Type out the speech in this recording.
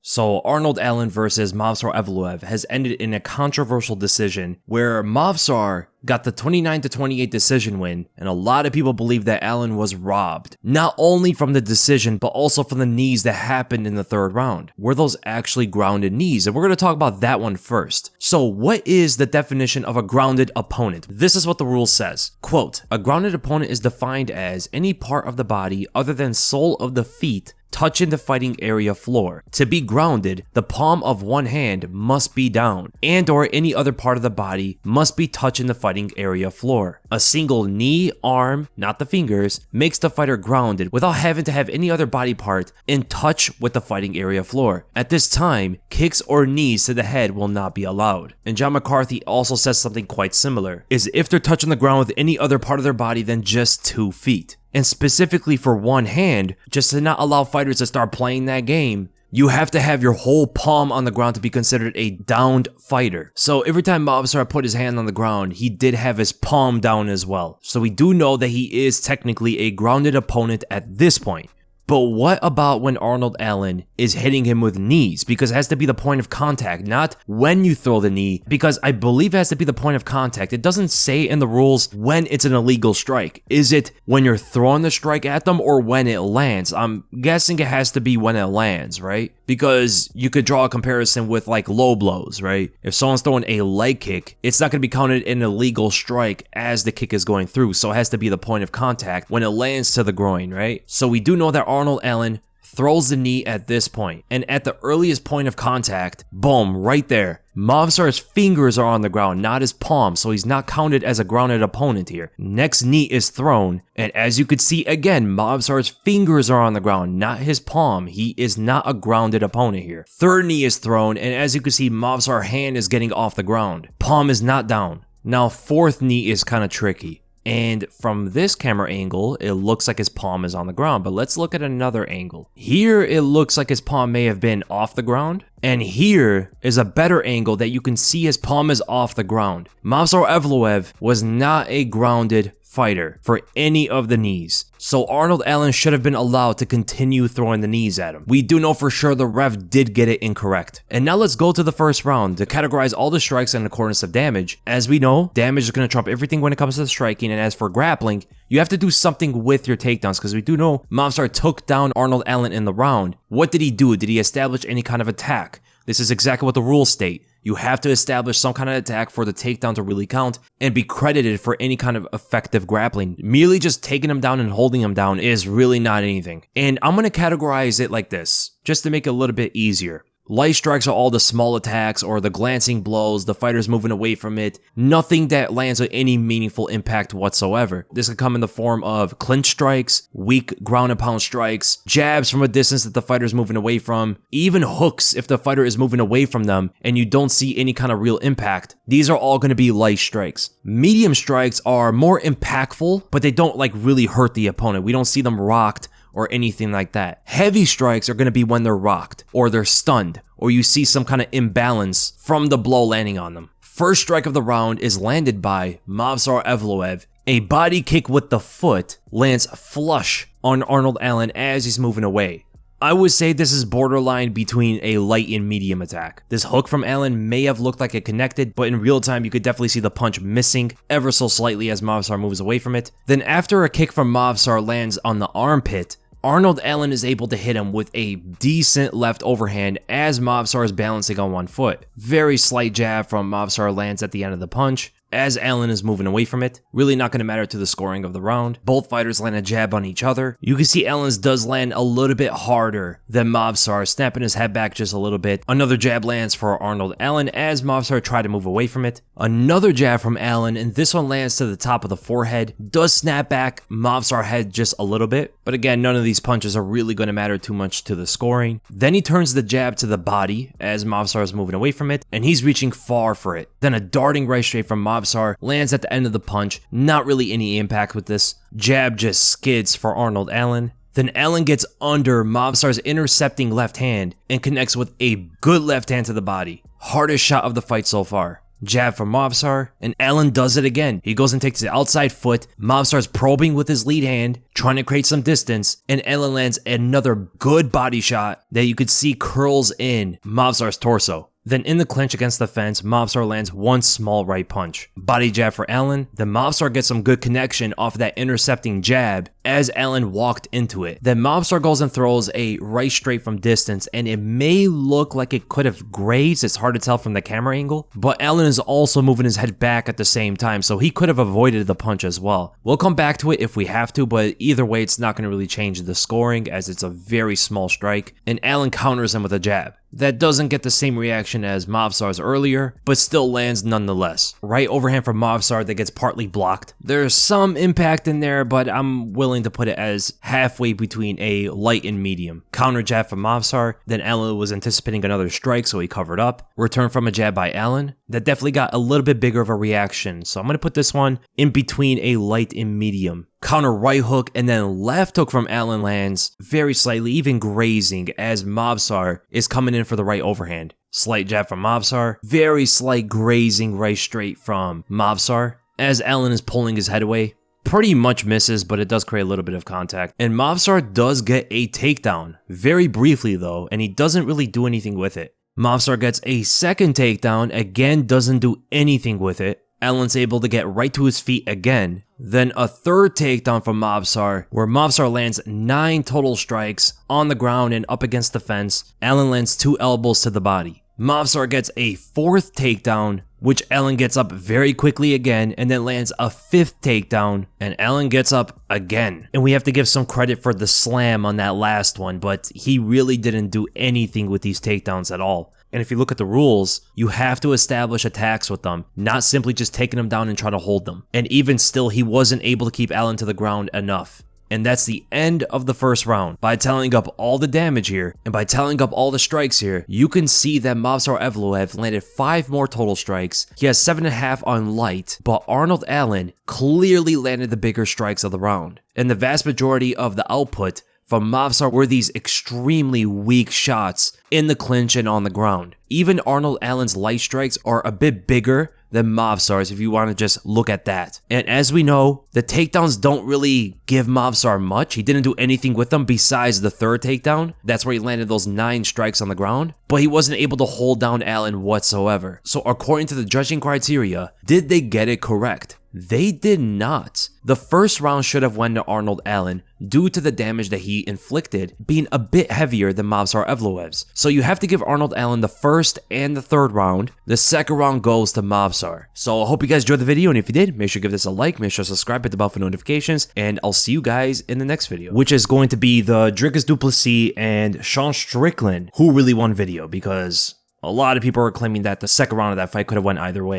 So Arnold Allen versus Movsar Evloev has ended in a controversial decision where Movsar got the 29-28 decision win, and a lot of people believe that Allen was robbed. Not only from the decision, but also from the knees that happened in the third round. Were those actually grounded knees? And we're going to talk about that one first. So what is the definition of a grounded opponent? This is what the rule says. Quote, a grounded opponent is defined as any part of the body other than sole of the feet touching the fighting area floor. To be grounded, the palm of one hand must be down, and or any other part of the body must be touching the fighting area floor. A single knee, arm, not the fingers, makes the fighter grounded without having to have any other body part in touch with the fighting area floor. At this time, kicks or knees to the head will not be allowed. And John McCarthy also says something quite similar, is if they're touching the ground with any other part of their body than just 2 feet. And specifically for one hand, just to not allow fighters to start playing that game, you have to have your whole palm on the ground to be considered a downed fighter. So every time Movsar put his hand on the ground, he did have his palm down as well. So we do know that he is technically a grounded opponent at this point. But what about when Arnold Allen is hitting him with knees? Because it has to be the point of contact, not when you throw the knee, because I believe it has to be the point of contact. It doesn't say in the rules when it's an illegal strike. Is it when you're throwing the strike at them or when it lands? I'm guessing it has to be when it lands, right? Because you could draw a comparison with like low blows, right? If someone's throwing a leg kick, it's not going to be counted an illegal strike as the kick is going through. So it has to be the point of contact when it lands to the groin, right? So we do know that Arnold Allen throws the knee at this point, and at the earliest point of contact, boom, right there, Movsar's fingers are on the ground, not his palm, so he's not counted as a grounded opponent here. Next knee is thrown, and as you could see again, Movsar's fingers are on the ground, not his palm. He is not a grounded opponent here. Third knee is thrown, and as you can see, Movsar's hand is getting off the ground. Palm is not down. Now fourth knee is kind of tricky. And from this camera angle, it looks like his palm is on the ground, but let's look at another angle. Here, it looks like his palm may have been off the ground, and here is a better angle that you can see his palm is off the ground. Movsar Evloev was not a grounded fighter for any of the knees. So Arnold Allen should have been allowed to continue throwing the knees at him. We do know for sure the ref did get it incorrect. And now let's go to the first round to categorize all the strikes in accordance of damage. As we know, damage is going to trump everything when it comes to the striking, and as for grappling, you have to do something with your takedowns, because we do know Movsar took down Arnold Allen in the round. What did he do? Did he establish any kind of attack? This is exactly what the rules state. You have to establish some kind of attack for the takedown to really count and be credited for any kind of effective grappling. Merely just taking him down and holding him down is really not anything. And I'm going to categorize it like this, just to make it a little bit easier. Light strikes are all the small attacks or the glancing blows, the fighters moving away from it, nothing that lands with any meaningful impact whatsoever. This could come in the form of clinch strikes, weak ground and pound strikes, jabs from a distance that the fighter is moving away from, even hooks if the fighter is moving away from them and you don't see any kind of real impact. These are all going to be light strikes. Medium strikes are more impactful, but they don't like really hurt the opponent. We don't see them rocked or anything like that. Heavy strikes are going to be when they're rocked, or they're stunned, or you see some kind of imbalance from the blow landing on them. First strike of the round is landed by Movsar Evloev. A body kick with the foot lands flush on Arnold Allen as he's moving away. I would say this is borderline between a light and medium attack. This hook from Allen may have looked like it connected, but in real time you could definitely see the punch missing ever so slightly as Movsar moves away from it. Then after a kick from Movsar lands on the armpit, Arnold Allen is able to hit him with a decent left overhand as Movsar is balancing on one foot. Very slight jab from Movsar lands at the end of the punch as Allen is moving away from it. Really not going to matter to the scoring of the round. Both fighters land a jab on each other. You can see Allen's does land a little bit harder than Movsar, snapping his head back just a little bit. Another jab lands for Arnold Allen as Movsar tried to move away from it. Another jab from Allen, and this one lands to the top of the forehead. Does snap back Movsar head just a little bit, but again, none of these punches are really going to matter too much to the scoring. Then he turns the jab to the body as Movsar is moving away from it, and he's reaching far for it. Then a darting right straight from Movsar lands at the end of the punch. Not really any impact with this. Jab just skids for Arnold Allen. Then Allen gets under Movsar's intercepting left hand and connects with a good left hand to the body. Hardest shot of the fight so far. jab from Movsar, and Allen does it again. He goes and takes the outside foot. Movsar's probing with his lead hand, trying to create some distance, and Allen lands another good body shot that you could see curls in Movsar's torso. Then in the clinch against the fence, Movsar lands one small right punch. Body jab for Allen. Then Movsar gets some good connection off of that intercepting jab as Allen walked into it. Then Movsar goes and throws a right straight from distance, and it may look like it could have grazed. It's hard to tell from the camera angle, but Allen is also moving his head back at the same time, so he could have avoided the punch as well. We'll come back to it if we have to, but either way, it's not going to really change the scoring as it's a very small strike, and Allen counters him with a jab. That doesn't get the same reaction as Movsar's earlier, but still lands nonetheless. Right overhand from Movsar that gets partly blocked. There's some impact in there, but I'm willing to put it as halfway between a light and medium. Counter jab from Movsar, then Allen was anticipating another strike, so he covered up. Return from a jab by Allen. That definitely got a little bit bigger of a reaction, so I'm going to put this one in between a light and medium. Counter right hook, and then left hook from Allen lands very slightly, even grazing, as Movsar is coming in for the right overhand. Slight jab from Movsar, very slight grazing right straight from Movsar, as Allen is pulling his head away. Pretty much misses, but it does create a little bit of contact. And Movsar does get a takedown, very briefly though, and he doesn't really do anything with it. Movsar gets a second takedown, again doesn't do anything with it. Allen's able to get right to his feet again. Then a third takedown from Movsar, where Movsar lands 9 total strikes on the ground and up against the fence. Allen lands 2 elbows to the body. Movsar gets a 4th takedown, which Allen gets up very quickly again, and then lands a 5th takedown, and Allen gets up again. And we have to give some credit for the slam on that last one, but he really didn't do anything with these takedowns at all. And if you look at the rules, you have to establish attacks with them, not simply just taking them down and trying to hold them. And even still, he wasn't able to keep Allen to the ground enough. And that's the end of the first round. By tallying up all the damage here, and by tallying up all the strikes here, you can see that Movsar Evloev landed 5 more total strikes. He has 7.5 on light, but Arnold Allen clearly landed the bigger strikes of the round. And the vast majority of the output from Movsar were these extremely weak shots in the clinch and on the ground. Even Arnold Allen's light strikes are a bit bigger than Movsar's if you want to just look at that. And as we know, the takedowns don't really give Movsar much. He didn't do anything with them besides the 3rd takedown. That's where he landed those 9 strikes on the ground, but he wasn't able to hold down Allen whatsoever. So according to the judging criteria, did they get it correct? They did not. The first round should have went to Arnold Allen due to the damage that he inflicted being a bit heavier than Movsar Evloev's. So you have to give Arnold Allen the first and the 3rd round. The second round goes to Movsar. So I hope you guys enjoyed the video, and if you did, make sure to give this a like, make sure to subscribe, hit the bell for notifications, and I'll see you guys in the next video, which is going to be the Dricus du Plessis and Sean Strickland who really won video, because a lot of people are claiming that the second round of that fight could have went either way.